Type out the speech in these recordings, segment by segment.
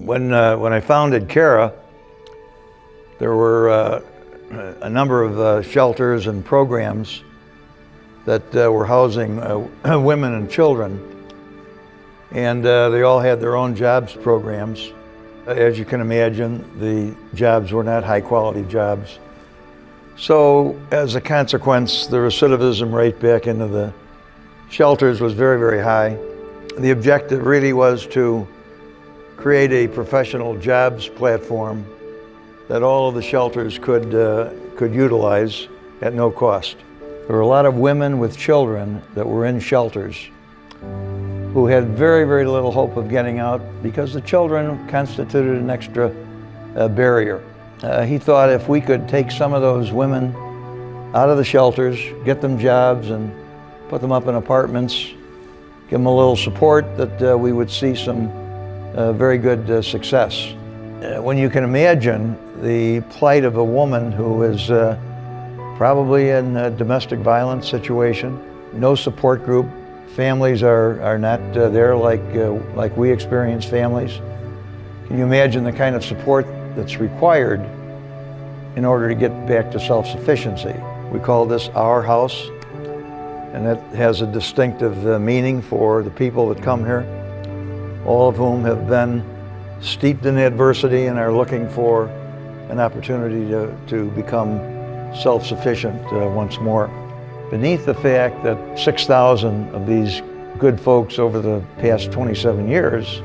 When I founded Cara, there were a number of shelters and programs that were housing women and children, and they all had their own jobs programs. As you can imagine, the jobs were not high-quality jobs. So as a consequence, the recidivism rate back into the shelters was very, very high. The objective really was to create a professional jobs platform that all of the shelters could utilize at no cost. There were a lot of women with children that were in shelters who had very, very little hope of getting out because the children constituted an extra barrier. He thought if we could take some of those women out of the shelters, get them jobs and put them up in apartments, give them a little support, that we would see some very good success. When you can imagine the plight of a woman who is probably in a domestic violence situation, no support group, families are not there like we experience families. Can you imagine the kind of support that's required in order to get back to self-sufficiency? We call this our house, and it has a distinctive meaning for the people that come here, all of whom have been steeped in adversity and are looking for an opportunity to become self-sufficient once more. Beneath the fact that 6,000 of these good folks over the past 27 years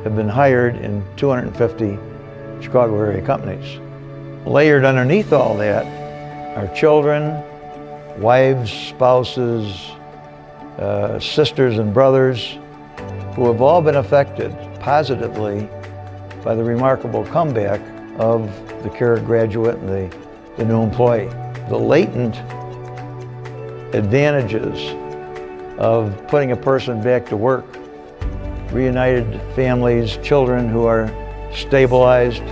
have been hired in 250 Chicago area companies. Layered underneath all that are children, wives, spouses, sisters and brothers who have all been affected positively by the remarkable comeback of the Cara graduate and the new employee. The latent advantages of putting a person back to work, reunited families, children who are stabilized,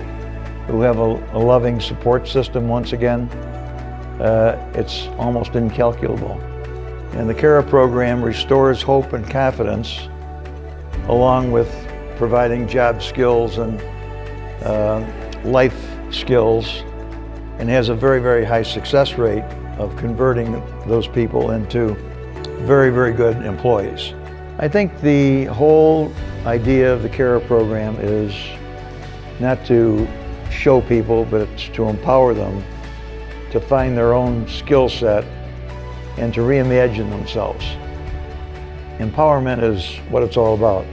who have a loving support system once again, it's almost incalculable. And the Cara program restores hope and confidence, along with providing job skills and life skills, and has a very, very high success rate of converting those people into very, very good employees. I think the whole idea of the Cara program is not to show people, but it's to empower them to find their own skill set and to reimagine themselves. Empowerment is what it's all about.